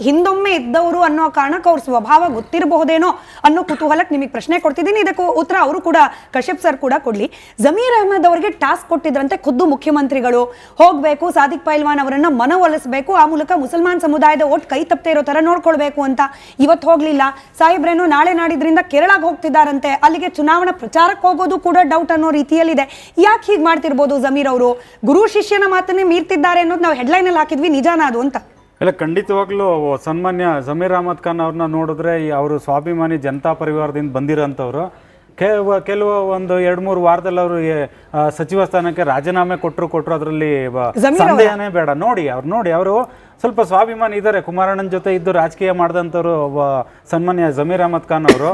ಹಿಂದೊಮ್ಮೆ ಇದ್ದವರು ಅನ್ನೋ ಕಾರಣಕ್ಕೆ ಅವ್ರ ಸ್ವಭಾವ ಗೊತ್ತಿರಬಹುದೇನೋ ಅನ್ನೋ ಕುತೂಹಲಕ್ಕೆ ನಿಮಗೆ ಪ್ರಶ್ನೆ ಕೊಡ್ತಿದ್ದೀನಿ. ಇದಕ್ಕೂ ಉತ್ತರ ಅವರು ಕೂಡ ಕಶ್ಯಪ್ ಸರ್ ಕೂಡ ಕೊಡ್ಲಿ. ಜಮೀರ್ ಅಹ್ಮದ್ ಅವರಿಗೆ ಟಾಸ್ಕ್ ಕೊಟ್ಟಿದ್ರಂತೆ ಖುದ್ದು ಮುಖ್ಯಮಂತ್ರಿಗಳು, ಹೋಗ್ಬೇಕು ಸಾದಿಕ್ ಪೈಲ್ವಾನ್ ಅವರನ್ನ ಮನವೊಲಿಸಬೇಕು, ಆ ಮೂಲಕ ಮುಸಲ್ಮಾನ್ ಸಮುದಾಯದ ಓಟ್ ಕೈ ತಪ್ಪದೇ ಇರೋ ತರ ನೋಡ್ಕೊಳ್ಬೇಕು ಅಂತ. ಇವತ್ತು ಹೋಗ್ಲಿಲ್ಲ. ಸಾಹೇಬ್ರೇನು ನಾಳೆ ನಾಡಿದ್ರಿಂದ ಕೇರಳಕ್ಕೆ ಹೋಗ್ತಿದ್ದಾರಂತೆ, ಅಲ್ಲಿಗೆ ಚುನಾವಣಾ ಪ್ರಚಾರಕ್ಕೆ ಹೋಗೋದು ಕೂಡ ಡೌಟ್ ಅನ್ನೋ ರೀತಿಯಲ್ಲಿದೆ. ಯಾಕೆ ಹೀಗೆ ಮಾಡ್ತಿರ್ಬೋದು ಜಮೀರ್ ಅವರು? ಗುರು ಶಿಷ್ಯನ ಮಾತನ್ನೇ ಮೀರ್ತಿದ್ದಾರೆ ಅನ್ನೋದು ನಾವು ಹೆಡ್ಲೈನ್ ಅಲ್ಲಿ ಹಾಕಿದ್ವಿ, ನಿಜಾನ ಅದು ಅಂತ? ಇಲ್ಲ, ಖಂಡಿತವಾಗ್ಲೂ ಸನ್ಮಾನ್ಯ ಜಮೀರ್ ಅಹಮದ್ ಖಾನ್ ಅವ್ರನ್ನ ನೋಡಿದ್ರೆ ಅವರು ಸ್ವಾಭಿಮಾನಿ ಜನತಾ ಪರಿವಾರದಿಂದ ಬಂದಿರೋಂಥವ್ರು. ಕೆಲವು ಒಂದು 2-3 ವಾರದಲ್ಲಿ ಅವರು ಸಚಿವ ಸ್ಥಾನಕ್ಕೆ ರಾಜೀನಾಮೆ ಕೊಟ್ಟರು. ಅದರಲ್ಲಿ ಸಂದೇಹನೇ ಬೇಡ. ನೋಡಿ ಅವರು ಸ್ವಲ್ಪ ಸ್ವಾಭಿಮಾನಿ ಇದ್ದಾರೆ. ಕುಮಾರಣ್ಣನ ಜೊತೆ ಇದ್ದು ರಾಜಕೀಯ ಮಾಡಿದಂಥವ್ರು ಸನ್ಮಾನ್ಯ ಜಮೀರ್ ಅಹಮದ್ ಖಾನ್ ಅವರು.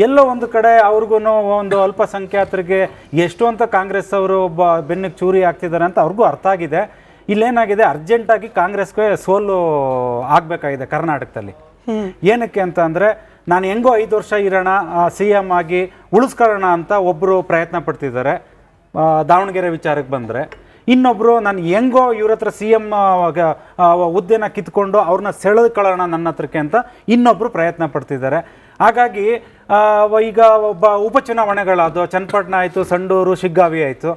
ಎಲ್ಲೋ ಒಂದು ಕಡೆ ಅವ್ರಿಗೂ ಒಂದು ಅಲ್ಪಸಂಖ್ಯಾತರಿಗೆ ಎಷ್ಟು ಅಂತ ಕಾಂಗ್ರೆಸ್ ಅವರು ಬೆನ್ನಿಗೆ ಚೂರಿ ಆಗ್ತಿದ್ದಾರೆ ಅಂತ ಅವ್ರಿಗೂ ಅರ್ಥ ಆಗಿದೆ. ಇಲ್ಲೇನಾಗಿದೆ, ಅರ್ಜೆಂಟಾಗಿ ಕಾಂಗ್ರೆಸ್ಗೆ ಸೋಲು ಆಗಬೇಕಾಗಿದೆ ಕರ್ನಾಟಕದಲ್ಲಿ. ಏನಕ್ಕೆ ಅಂತ ಅಂದರೆ, ನಾನು ಹೆಂಗೋ 5 ವರ್ಷ ಇರೋಣ, CM ಆಗಿ ಉಳಿಸ್ಕೊಳ್ಳೋಣ ಅಂತ ಒಬ್ಬರು ಪ್ರಯತ್ನ ಪಡ್ತಿದ್ದಾರೆ ದಾವಣಗೆರೆ ವಿಚಾರಕ್ಕೆ ಬಂದರೆ. ಇನ್ನೊಬ್ಬರು ನಾನು ಹೆಂಗೋ ಇವ್ರ ಹತ್ರ CM ಹುದ್ದೆನ ಕಿತ್ಕೊಂಡು ಅವ್ರನ್ನ ಸೆಳೆದುಕೊಳ್ಳೋಣ ನನ್ನ ಹತ್ರಕ್ಕೆ ಅಂತ ಇನ್ನೊಬ್ಬರು ಪ್ರಯತ್ನ ಪಡ್ತಿದ್ದಾರೆ. ಹಾಗಾಗಿ ಈಗ ಉಪಚುನಾವಣೆಗಳಾದವು. ಚನ್ನಪಟ್ಟಣ ಆಯಿತು, ಸಂಡೂರು, ಶಿಗ್ಗಾವಿ ಆಯಿತು.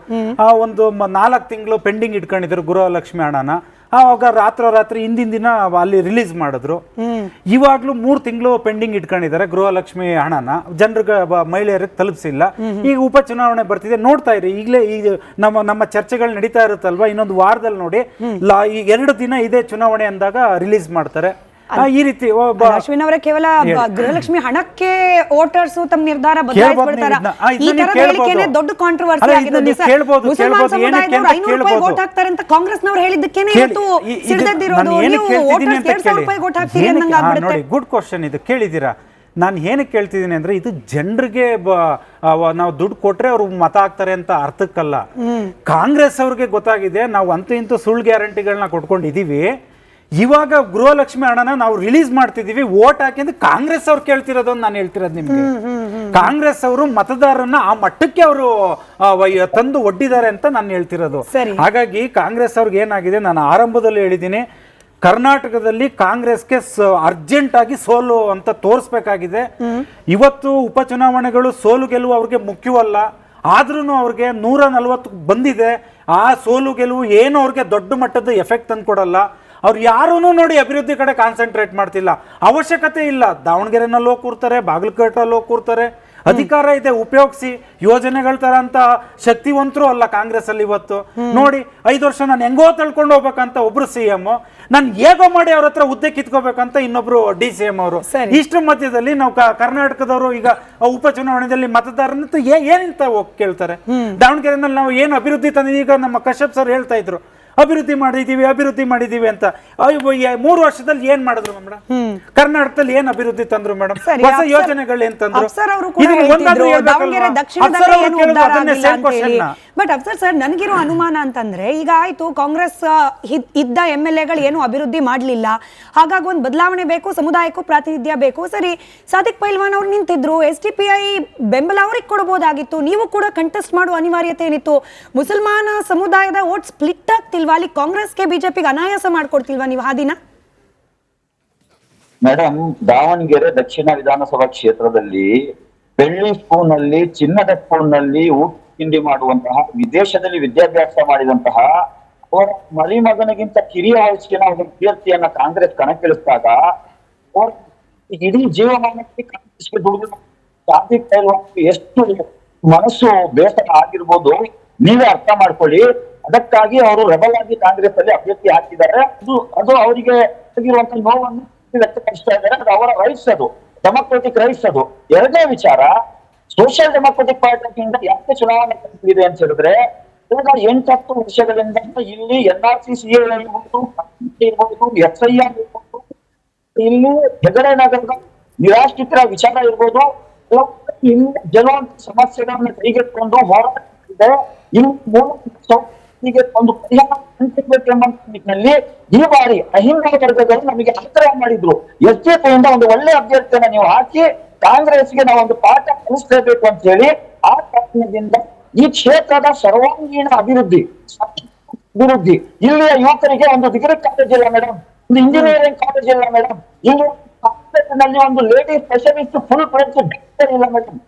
ಒಂದು 4 ತಿಂಗಳು ಪೆಂಡಿಂಗ್ ಇಟ್ಕೊಂಡಿದ್ರು ಗೃಹಲಕ್ಷ್ಮಿ ಹಣನ. ಆವಾಗ ರಾತ್ರಿ ಹಿಂದಿನ ದಿನ ಅಲ್ಲಿ ರಿಲೀಸ್ ಮಾಡಿದ್ರು. ಇವಾಗ್ಲೂ 3 ತಿಂಗಳು ಪೆಂಡಿಂಗ್ ಇಟ್ಕೊಂಡಿದ್ದಾರೆ ಗೃಹಲಕ್ಷ್ಮಿ ಹಣನ, ಜನರಿಗೆ ಮಹಿಳೆಯರಿಗೆ ತಲುಪಿಸಿಲ್ಲ. ಈಗ ಉಪಚುನಾವಣೆ ಬರ್ತಿದೆ, ನೋಡ್ತಾ ಇರಿ. ಈಗಲೇ ಈಗ ನಮ್ಮ ಚರ್ಚೆಗಳು ನಡೀತಾ ಇರುತ್ತಲ್ವಾ, ಇನ್ನೊಂದು ವಾರದಲ್ಲಿ ನೋಡಿ ಈ 2 ದಿನ ಇದೇ ಚುನಾವಣೆ ಅಂದಾಗ ರಿಲೀಸ್ ಮಾಡ್ತಾರೆ. ಈ ರೀತಿ ಅಶ್ವಿನ್ ಅವರೇ, ಕೇವಲ ಗೃಹಲಕ್ಷ್ಮಿ ಹಣಕ್ಕೆ ವೋಟರ್ಸ್ ತಮ್ಮ ನಿರ್ಧಾರ ಬದಲಾಯಿಸ್ಬಿಡ್ತಾರ? ಈ ತರ ಹೇಳಿಕೆನೆ ದೊಡ್ಡ ಕಾಂಟ್ರವರ್ಸಿ ಆಗಿರೋದು ಸರ್. ಮುಸಲ್ಮಾನ್ ಸಮುದಾಯದವರು 500 ರೂಪಾಯಿ ವೋಟ್ ಹಾಕ್ತಾರೆ ಅಂತ ಕಾಂಗ್ರೆಸ್ನವರು ಹೇಳಿದ್ದಕ್ಕೇನೆ ಇವತ್ತು ಸಿಡಿದೆದ್ದಿರೋದು. ನೀವು ವೋಟರ್ಸ್ 2,000 ರೂಪಾಯಿ ವೋಟ್ ಹಾಕ್ತೀರಿ ಅನ್ನಂಗೆ ಆಗ್ಬಿಡುತ್ತೆ. ನೋಡಿ, ಗುಡ್ ಕ್ವಶನ್ ಇದು ಕೇಳಿದ್ದೀರಾ. ನಾನು ಏನಕ್ಕೆ ಕೇಳ್ತಿದ್ದೀನಿ ಅಂದ್ರೆ, ಇದು ಜನರಿಗೆ ನಾವು ದುಡ್ಡು ಕೊಟ್ರೆ ಅವ್ರು ಮತ ಹಾಕ್ತಾರೆ ಅಂತ ಅರ್ಥಕ್ಕಲ್ಲ. ಕಾಂಗ್ರೆಸ್ ಅವ್ರಿಗೆ ಗೊತ್ತಾಗಿದೆ ನಾವು ಅಂತೂ ಇಂತೂ ಸುಳ್ಳು ಗ್ಯಾರಂಟಿಗಳನ್ನ ಕೊಟ್ಕೊಂಡಿದೀವಿ. ಇವಾಗ ಗೃಹಲಕ್ಷ್ಮಿ ಹಣನ ನಾವು ರಿಲೀಸ್ ಮಾಡ್ತಿದೀವಿ, ವೋಟ್ ಹಾಕಿ ಅಂತ ಕಾಂಗ್ರೆಸ್ ಅವ್ರು ಕೇಳ್ತಿರೋದು. ನಾನು ಹೇಳ್ತಿರೋದು ನಿಮ್ಗೆ, ಕಾಂಗ್ರೆಸ್ ಅವರು ಮತದಾರರನ್ನ ಆ ಮಟ್ಟಕ್ಕೆ ಅವರು ತಂದು ಒಡ್ಡಿದ್ದಾರೆ ಅಂತ ನಾನು ಹೇಳ್ತಿರೋದು. ಹಾಗಾಗಿ ಕಾಂಗ್ರೆಸ್ ಅವ್ರಿಗೆ ಏನಾಗಿದೆ, ನಾನು ಆರಂಭದಲ್ಲಿ ಹೇಳಿದ್ದೀನಿ, ಕರ್ನಾಟಕದಲ್ಲಿ ಕಾಂಗ್ರೆಸ್ಗೆ ಅರ್ಜೆಂಟ್ ಆಗಿ ಸೋಲು ಅಂತ ತೋರಿಸ್ಬೇಕಾಗಿದೆ. ಇವತ್ತು ಉಪಚುನಾವಣೆಗಳು ಸೋಲು ಗೆಲುವು ಅವ್ರಿಗೆ ಮುಖ್ಯವಲ್ಲ. ಆದ್ರೂ ಅವ್ರಿಗೆ 140 ಬಂದಿದೆ. ಆ ಸೋಲು ಗೆಲುವು ಏನು ಅವ್ರಿಗೆ ದೊಡ್ಡ ಮಟ್ಟದ ಎಫೆಕ್ಟ್ ತಂದು ಕೊಡಲ್ಲ. ಅವ್ರು ಯಾರೂ ನೋಡಿ ಅಭಿವೃದ್ಧಿ ಕಡೆ ಕಾನ್ಸಂಟ್ರೇಟ್ ಮಾಡ್ತಿಲ್ಲ, ಅವಶ್ಯಕತೆ ಇಲ್ಲ. ದಾವಣಗೆರೆನಲ್ಲಿ ಹೋಗಿ ಕೂರ್ತಾರೆ, ಬಾಗಲಕೋಟೆಯಲ್ಲಿ ಹೋಗಿ ಕೂರ್ತಾರೆ. ಅಧಿಕಾರ ಇದೆ, ಉಪಯೋಗಿಸಿ. ಯೋಜನೆಗಳ ತರ ಅಂತ ಶಕ್ತಿವಂತರು ಅಲ್ಲ ಕಾಂಗ್ರೆಸ್ ಅಲ್ಲಿ ಇವತ್ತು. ನೋಡಿ, 5 ವರ್ಷ ನಾನು ಹೆಂಗೋ ತಳ್ಕೊಂಡು ಹೋಗ್ಬೇಕಂತ ಒಬ್ರು CM, ನಾನು ಹೇಗೋ ಮಾಡಿ ಅವ್ರ ಹತ್ರ ಹುದ್ದೆ ಕಿತ್ಕೋಬೇಕಂತ ಇನ್ನೊಬ್ರು DCM ಅವರು. ಇಷ್ಟರ ಮಧ್ಯದಲ್ಲಿ ನಾವು ಕರ್ನಾಟಕದವರು ಈಗ ಉಪಚುನಾವಣೆಯಲ್ಲಿ ಮತದಾರನ ಏನಂತ ಹೋಗಿ ಕೇಳ್ತಾರೆ. ದಾವಣಗೆರೆನಲ್ಲಿ ನಾವು ಏನು ಅಭಿವೃದ್ಧಿ ತಂದಿದ್ದೀವಿ, ಈಗ ನಮ್ಮ ಕಶ್ಯಪ್ ಸರ್ ಹೇಳ್ತಾ ಇದ್ರು, ಅಭಿವೃದ್ಧಿ ಮಾಡಿದೀವಿ ಅಂತ. 3 ವರ್ಷದಲ್ಲಿ ಏನ್ ಮಾಡಿದ್ರು ಮೇಡಮ್? ಕರ್ನಾಟಕದಲ್ಲಿ ಏನ್ ಅಭಿವೃದ್ಧಿ ತಂದ್ರು ಮೇಡಮ್? ಹೊಸ ಯೋಜನೆಗಳು ಏನ್ ತಂದ್ರು? ಬಟ್ ಅಫ್ಸರ್ ಸರ್, ನನಗಿರೋ ಅನುಮಾನ ಅಂತಂದ್ರೆ, ಈಗ ಆಯ್ತು ಕಾಂಗ್ರೆಸ್ ಇದ್ದ MLAಗಳು ಏನು ಅಭಿವೃದ್ಧಿ ಮಾಡ್ಲಿಲ್ಲ, ಹಾಗಾಗಿ ಒಂದು ಬದಲಾವಣೆ ಬೇಕು, ಸಮುದಾಯಕ್ಕೂ ಪ್ರಾತಿನಿಧ್ಯ ಬೇಕು. ಸರಿ, ಸಾದಿಕ್ ಪೈಲ್ವಾನ್ ಅವ್ರು ನಿಂತಿದ್ರು, SDPI ಬೆಂಬಲ ಅವ್ರಿಗೆ ಕೊಡಬಹುದಾಗಿತ್ತು, ನೀವು ಕೂಡ ಕಂಟೆಸ್ಟ್ ಮಾಡುವ ಅನಿವಾರ್ಯತೆ ಏನಿತ್ತು? ಮುಸಲ್ಮಾನ ಸಮುದಾಯದ ವೋಟ್ ಸ್ಪ್ಲಿಟ್ ಆಗ್ತಿಲ್ವಾ ಅಲ್ಲಿ? ಕಾಂಗ್ರೆಸ್ಗೆ ಬಿಜೆಪಿಗೆ ಅನಾಯಾಸ ಮಾಡ್ಕೊಡ್ತಿಲ್ವಾ ನೀವು ಹಾದಿನ? ಮೇಡಮ್, ದಾವಣಗೆರೆ ದಕ್ಷಿಣ ವಿಧಾನಸಭಾ ಕ್ಷೇತ್ರದಲ್ಲಿ ಬೆಳ್ಳಿ ಸ್ಪೂನ್ ನಲ್ಲಿ, ಚಿನ್ನದ ಸ್ಪೂನ್ ನಲ್ಲಿ ಊಟ ತಿಂಡಿ ಮಾಡುವಂತಹ, ವಿದೇಶದಲ್ಲಿ ವಿದ್ಯಾಭ್ಯಾಸ ಮಾಡಿದಂತಹ ಅವರ ಮರಿಮಗನಿಗಿಂತ ಕಿರಿಯ ವಯಸ್ಸಿನ ಒಂದು ಅಭ್ಯರ್ಥಿಯನ್ನ ಕಾಂಗ್ರೆಸ್ ಕಣಕ್ಕಿಳಿಸಿದಾಗ ಅವರ ಇಡೀ ಜೀವಮಾನಕ್ಕೆ ಕಾಂಗ್ರೆಸ್ಗೆ ದುಡಿದು ಸಾದಿಕ್ ಪೈಲ್ವಾನ್ ಎಷ್ಟು ಮನಸ್ಸು ಬೇಸರ ಆಗಿರ್ಬೋದು ನೀವೇ ಅರ್ಥ ಮಾಡ್ಕೊಳ್ಳಿ. ಅದಕ್ಕಾಗಿ ಅವರು ರೆಬಲ್ ಆಗಿ ಕಾಂಗ್ರೆಸ್ ಅಲ್ಲಿ ಅಭ್ಯರ್ಥಿ ಹಾಕಿದ್ದಾರೆ. ಅದು ಅವರಿಗೆ ಆಗಿರುವಂತಹ ನೋವನ್ನು ವ್ಯಕ್ತಪಡಿಸ್ತಾ ಇದ್ದಾರೆ. ಅದು ಅವರ ರೈಟ್ಸ್, ಅದು ಡೆಮೋಕ್ರೆಟಿಕ್ ರೈಟ್ಸ್. ಅದು ಎರಡನೇ ವಿಚಾರ, ಸೋಷಿಯಲ್ ಡೆಮೋಕ್ರೆಟಿಕ್ ಪಾರ್ಟಿಯಿಂದ ಯಾಕೆ ಚುನಾವಣೆ ಇದೆ ಅಂತ ಹೇಳಿದ್ರೆ, 8-10 ವರ್ಷಗಳಿಂದ ಇಲ್ಲಿ NRC CA ಇರ್ಬೋದು, SIR ಇರ್ಬೋದು, ಇಲ್ಲಿ ಹೆಗಡೆ ನಗರದ ನಿರಾಶ್ರಿತರ ವಿಚಾರ ಇರ್ಬೋದು, ಇಲ್ಲಿ ಕೆಲವೊಂದು ಸಮಸ್ಯೆಗಳನ್ನ ಕೈಗೆತ್ತಿಕೊಂಡು ಹೋರಾಟ ಇದೆ. ಒಂದು ಪರಿಹಾರ ಕಂಡುಹಿಡಿಯಬೇಕೆಂಬ ನಿಟ್ಟಿನಲ್ಲಿ ಈ ಬಾರಿ ಅಹಿಂದ ವರ್ಗಗಳು ನಮಗೆ ಆಗ್ರಹ ಮಾಡಿದ್ರು, SDPಯಿಂದ ಒಂದು ಒಳ್ಳೆ ಅಭ್ಯರ್ಥಿಯನ್ನ ನೀವು ಹಾಕಿ ಕಾಂಗ್ರೆಸ್ಗೆ ನಾವೊಂದು ಪಾಠ ಕಲಿಸಲೇಬೇಕು ಅಂತ ಹೇಳಿ ಆ ಕಾರಣದಿಂದ ಈ ಕ್ಷೇತ್ರದ ಸರ್ವಾಂಗೀಣ ಅಭಿವೃದ್ಧಿ, ಇಲ್ಲಿಯ ಯುವಕರಿಗೆ ಒಂದು ಡಿಗ್ರಿ ಕಾಲೇಜ್ ಇಲ್ಲ ಮೇಡಮ್. ಒಂದು ಇಂಜಿನಿಯರಿಂಗ್ ಕಾಲೇಜ್ ಇಲ್ಲ ಮೇಡಮ್. ನಲ್ಲಿ ಒಂದು lady specialist full friends doctor ಇಲ್ಲ ಮೇಡಮ್.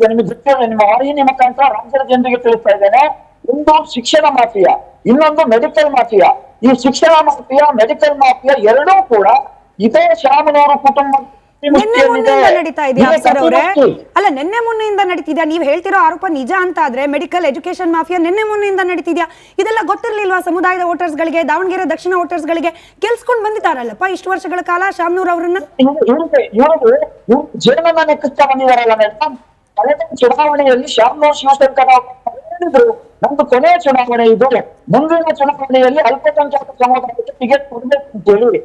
ನಿಮಗೆ ಗೊತ್ತಿಲ್ಲ, ನಿಮ್ಮ ವಾಹಿನಿ ಮುಖಾಂತರ ರಾಜ್ಯದ ಜನರಿಗೆ ತಿಳಿಸ್ತಾ ಇದ್ದೇನೆ. ಒಂದು ಶಿಕ್ಷಣ ಮಾಫಿಯಾ, ಇನ್ನೊಂದು ಮೆಡಿಕಲ್ ಮಾಫಿಯಾ. ಈ ಶಿಕ್ಷಣ ಮಾಫಿಯಾ, ಮೆಡಿಕಲ್ ಮಾಫಿಯಾ ಎರಡೂ ಕೂಡ ಇದೇ ಶಾಮನೂರು ಕುಟುಂಬ ನಿನ್ನೆ ಮೊನ್ನೆಯಿಂದ ನಡೀತಾ ಇದೆಯಾ ಸರ್ ಅವರೇ? ಅಲ್ಲ, ನಿನ್ನೆ ಮೊನ್ನೆಯಿಂದ ನಡೀತಿದ್ಯಾ? ನೀವು ಹೇಳ್ತಿರೋ ಆರೋಪ ನಿಜ ಅಂತ ಆದ್ರೆ ಮೆಡಿಕಲ್ ಎಜುಕೇಶನ್ ಮಾಫಿಯಾ ನಿನ್ನೆ ಮೊನ್ನೆಯಿಂದ ನಡೀತಿದ್ಯಾ? ಇದೆಲ್ಲ ಗೊತ್ತಿರ್ಲಿಲ್ವಾ ಸಮುದಾಯದ ವೋಟರ್ಸ್ ಗಳಿಗೆ, ದಾವಣಗೆರೆ ದಕ್ಷಿಣ ವೋಟರ್ಸ್ ಗಳಿಗೆ? ಗೆಲ್ಸ್ಕೊಂಡ್ ಬಂದಿದ್ದಾರಲ್ಲಪ್ಪ ಇಷ್ಟು ವರ್ಷಗಳ ಕಾಲ ಶಾಮನೂರ್ ಅವರನ್ನ. ಇವರು ಜೀವನ ನೆಕ್ಕಿಸ್ತಾ ಬಂದಿದಾರಲ್ಲ ಮೇಡಮ್. ಕಳೆದ ಚುನಾವಣೆಯಲ್ಲಿ ಶಾಮನೂರ್ ಶಿವಶಂಕರ್ ಹೇಳಿದ್ರು, ನಮ್ದು ಕೊನೆಯ ಚುನಾವಣೆ ಇದು, ಮುಂದಿನ ಚುನಾವಣೆಯಲ್ಲಿ ಅಲ್ಪಸಂಖ್ಯಾತ ಸಮುದಾಯಕ್ಕೆ ಟಿಕೆಟ್ ಕೊಡ್ಬೇಕು ಅಂತ ಹೇಳಿ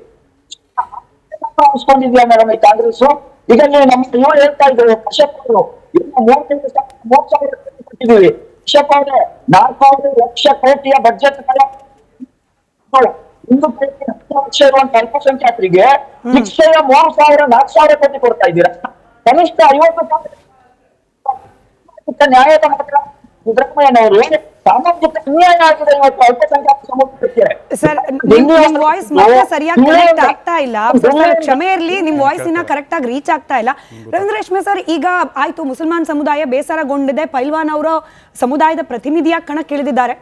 ಅನ್ಸ್ಕೊಂಡಿದ್ಯಾ ಮೇಡಮ್ ಈ ಕಾಂಗ್ರೆಸ್? ಈಗ ನಮ್ಮ ಇವರು ಹೇಳ್ತಾ ಇದ್ರು ಕಶ್ಯಪ್ ಅವರು, 35,000 ಕೊಟ್ಟಿದ್ದೀವಿ. ಕಶ್ಯಪ್ ಅವರೇ 4,000 ಲಕ್ಷ ಕೋಟಿಯ ಬಜೆಟ್ 1 ಕೋಟಿ 10 ಲಕ್ಷ ಇರುವಂತ ಅಲ್ಪಸಂಖ್ಯಾತರಿಗೆ ಶಿಕ್ಷೆಯ 3,000 4,000 ಕೋಟಿ ಕೊಡ್ತಾ ಇದ್ದೀರಾ. ಕನಿಷ್ಠ 50,000 ನ್ಯಾಯದ ಮಾತ್ರ ಸಿದ್ದರಾಮಯ್ಯನವರು ಸಾಮಾಜಿಕ ಅನ್ಯಾಯ ಆಗಿದೆ ಇವತ್ತು ಅಲ್ಪಸಂಖ್ಯಾತ ಸಮುದಾಯಕ್ಕೆ. ಸರ್, ನಿಮ್ ವಾಯ್ಸ್ ಮಾತ್ರ ಸರಿಯಾಗಿ ಕನೆಕ್ಟ್ ಆಗ್ತಾ ಇಲ್ಲ ಸರ್, ಕ್ಷಮೆ ಇರ್ಲಿ, ನಿಮ್ ವಾಯ್ಸ್ ಇನ್ನ ಕರೆಕ್ಟ್ ಆಗಿ ರೀಚ್ ಆಗ್ತಾ ಇಲ್ಲ. ರವೀಂದ್ರ ರೇಷ್ಮೆ ಸರ್, ಈಗ ಆಯ್ತು, ಮುಸಲ್ಮಾನ್ ಸಮುದಾಯ ಬೇಸರಗೊಂಡಿದೆ, ಪೈಲ್ವಾನ್ ಅವರ ಸಮುದಾಯದ ಪ್ರತಿನಿಧಿಯಾಗಿ ಕಣಕ್ಕಿಳಿದಿದ್ದಾರೆ.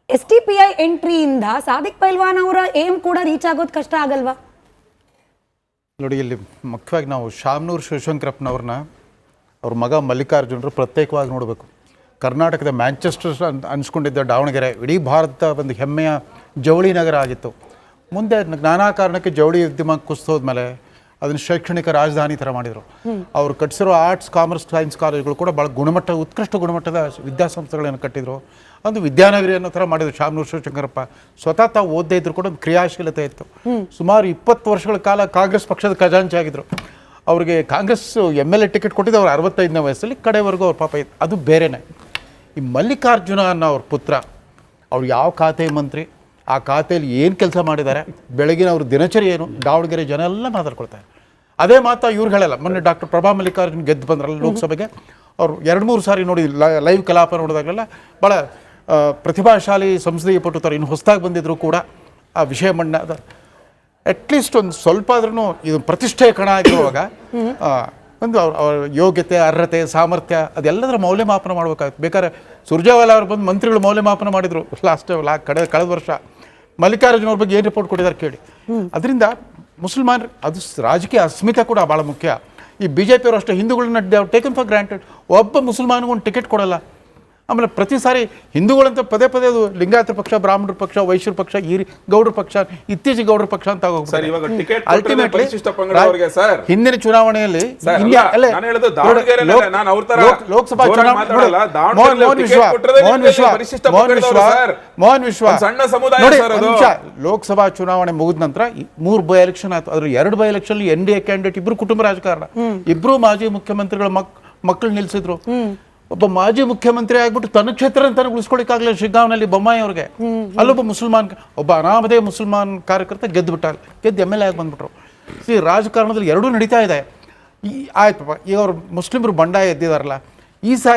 STPI ಎಂಟ್ರಿಯಿಂದ ಸಾದಿಕ್ ಪೈಲ್ವಾನ್ ಅವರ ಏಮ್ ಕೂಡ ರೀಚ್ ಆಗೋದು ಕಷ್ಟ ಆಗಲ್ವಾ? ನೋಡಿ, ಇಲ್ಲಿ ಮುಖ್ಯವಾಗಿ ನಾವು ಶಾಮನೂರು ಶಿವಶಂಕರಪ್ಪನವ್ರನ್ನ, ಅವ್ರ ಮಗ ಮಲ್ಲಿಕಾರ್ಜುನರು ಪ್ರತ್ಯೇಕವಾಗಿ ನೋಡಬೇಕು. ಕರ್ನಾಟಕದ ಮ್ಯಾಂಚೆಸ್ಟರ್ ಅನ್ಸ್ಕೊಂಡಿದ್ದ ದಾವಣಗೆರೆ ಇಡೀ ಭಾರತದ ಒಂದು ಹೆಮ್ಮೆಯ ಜವಳಿ ನಗರ ಆಗಿತ್ತು. ಮುಂದೆ ನಾನಾ ಕಾರಣಕ್ಕೆ ಜವಳಿ ಉದ್ಯಮ ಕುಸಿದೋದ್ಮೇಲೆ ಅದನ್ನು ಶೈಕ್ಷಣಿಕ ರಾಜಧಾನಿ ಥರ ಮಾಡಿದರು. ಅವ್ರು ಕಟ್ಟಿಸಿರೋ ಆರ್ಟ್ಸ್, ಕಾಮರ್ಸ್, ಸೈನ್ಸ್ ಕಾಲೇಜುಗಳು ಕೂಡ ಭಾಳ ಉತ್ಕೃಷ್ಟ ಗುಣಮಟ್ಟದ ವಿದ್ಯಾಸಂಸ್ಥೆಗಳನ್ನು ಕಟ್ಟಿದರು. ಒಂದು ವಿದ್ಯಾನಗರಿ ಅನ್ನೋ ಥರ ಮಾಡಿದ್ರು ಶಾಮನೂರು ಶಿವಶಂಕರಪ್ಪ. ಸ್ವತಃ ತಾವು ಓದದೇ ಇದ್ರು ಕೂಡ ಒಂದು ಕ್ರಿಯಾಶೀಲತೆ ಇತ್ತು. ಸುಮಾರು 20 ವರ್ಷಗಳ ಕಾಲ ಕಾಂಗ್ರೆಸ್ ಪಕ್ಷದ ಖಜಾಂಚಿ ಆಗಿದ್ದರು. ಅವ್ರಿಗೆ ಕಾಂಗ್ರೆಸ್ MLA ಟಿಕೆಟ್ ಕೊಟ್ಟಿದ್ದು ಅವ್ರು 65ನೇ ವಯಸ್ಸಲ್ಲಿ, ಕಡೆವರೆಗೂ ಅವ್ರ ಪಾಪ ಇತ್ತು. ಅದು ಬೇರೆನೇ. ಈ ಮಲ್ಲಿಕಾರ್ಜುನ ಅನ್ನೋ ಅವ್ರ ಪುತ್ರ, ಅವ್ರು ಯಾವ ಖಾತೆ ಮಂತ್ರಿ, ಆ ಖಾತೆಯಲ್ಲಿ ಏನು ಕೆಲಸ ಮಾಡಿದ್ದಾರೆ, ಬೆಳಗಿನ ಅವ್ರ ದಿನಚರಿ ಏನು, ದಾವಣಗೆರೆ ಜನ ಎಲ್ಲ ಮಾತಾಡ್ಕೊಳ್ತಾರೆ. ಅದೇ ಮಾತಾ ಇವ್ರು ಹೇಳಲ್ಲ. ಮೊನ್ನೆ ಡಾಕ್ಟರ್ ಪ್ರಭಾ ಮಲ್ಲಿಕಾರ್ಜುನ್ ಗೆದ್ದು ಬಂದ್ರಲ್ಲ ಲೋಕಸಭೆಗೆ, ಅವರು 2-3 ಸಾರಿ ನೋಡಿ ಲೈವ್ ಕಲಾಪ ನೋಡಿದಾಗಲೆಲ್ಲ ಭಾಳ ಪ್ರತಿಭಾಶಾಲಿ ಸಂಸದೀಯ ಪಟು ಥರ ಇನ್ನು ಹೊಸದಾಗಿ ಬಂದಿದ್ರು ಕೂಡ ಆ ವಿಷಯ ಮಣ್ಣ ಅಟ್ಲೀಸ್ಟ್ ಒಂದು ಸ್ವಲ್ಪ ಆದ್ರೂ ಇದು ಪ್ರತಿಷ್ಠೆಯ ಕಣ ಆಗಿರುವಾಗ ಒಂದು ಅವ್ರ ಯೋಗ್ಯತೆ, ಅರ್ಹತೆ, ಸಾಮರ್ಥ್ಯ ಅದೆಲ್ಲದರ ಮೌಲ್ಯಮಾಪನ ಮಾಡಬೇಕಾಗುತ್ತೆ. ಬೇಕಾದ್ರೆ ಸುರ್ಜೇವಾಲಾ ಅವ್ರು ಬಂದು ಮಂತ್ರಿಗಳು ಮೌಲ್ಯಮಾಪನ ಮಾಡಿದರು ಕಳೆದ ವರ್ಷ. ಮಲ್ಲಿಕಾರ್ಜುನ ಅವ್ರ ಬಗ್ಗೆ ಏನು ರಿಪೋರ್ಟ್ ಕೊಟ್ಟಿದ್ದಾರೆ ಕೇಳಿ. ಅದರಿಂದ ಮುಸಲ್ಮಾನರು ಅದು ರಾಜಕೀಯ ಅಸ್ಮಿತೆ ಕೂಡ ಭಾಳ ಮುಖ್ಯ. ಈ BJP ಅವರು ಅಷ್ಟೇ ಹಿಂದೂಗಳನ್ನ ಟೇಕನ್ ಫಾರ್ ಗ್ರಾಂಟೆಡ್. ಒಬ್ಬ ಮುಸಲ್ಮಾನಿಗೂ ಒಂದು ಟಿಕೆಟ್ ಕೊಡಲ್ಲ. ಆಮೇಲೆ ಪ್ರತಿ ಸಾರಿ ಹಿಂದೂಗಳಂತ ಪದೇ ಅದು ಲಿಂಗಾಯತರ ಪಕ್ಷ, ಬ್ರಾಹ್ಮಣರ ಪಕ್ಷ, ವೈಶ್ಯರ ಪಕ್ಷ, ಗೌಡ್ರ ಪಕ್ಷ, ಇತ್ತೀಚೆಗೆ ಗೌಡ್ರ ಪಕ್ಷ ಅಂತ ಅಲ್ಟಿಮೇಟ್ಲಿ ಹಿಂದಿನ ಚುನಾವಣೆಯಲ್ಲಿ ಲೋಕಸಭಾ ಲೋಕಸಭಾ ಚುನಾವಣೆ ಮುಗಿದ ನಂತರ 3 ಬೈ ಎಲೆಕ್ಷನ್ ಆಯ್ತು. ಅದ್ರ 2 ಬೈ ಎಲೆಕ್ಷನ್ NDA ಕ್ಯಾಂಡಿಡೇಟ್ ಇಬ್ರು ಕುಟುಂಬ ರಾಜಕಾರಣ, ಇಬ್ರು ಮಾಜಿ ಮುಖ್ಯಮಂತ್ರಿಗಳ ಮಕ್ಕಳು ನಿಲ್ಸಿದ್ರು. ಒಬ್ಬ ಮಾಜಿ ಮುಖ್ಯಮಂತ್ರಿ ಆಗ್ಬಿಟ್ಟು ತನ್ನ ಕ್ಷೇತ್ರ ಅಂತ ಉಳಿಸ್ಕೊಳಿಕ್ಕಾಗಲಿಲ್ಲ ಶಿಗ್ಗಾಂವ್ನಲ್ಲಿ ಬೊಮ್ಮಾಯಿ ಅವ್ರಿಗೆ. ಅಲ್ಲೊಬ್ಬ ಒಬ್ಬ ಅನಾಮಧೇಯ ಮುಸಲ್ಮಾನ್ ಕಾರ್ಯಕರ್ತ ಗೆದ್ದು MLA ಆಗಿ ಬಂದ್ಬಿಟ್ರು. ರಾಜಕಾರಣದಲ್ಲಿ ಎರಡೂ ನಡೀತಾ ಇದೆ. ಆಯ್ತಪ್ಪ, ಈಗ ಅವ್ರು ಮುಸ್ಲಿಮರು ಬಂಡಾಯ ಎದ್ದಿದಾರಲ್ಲ, ಈ ಸಾರಿ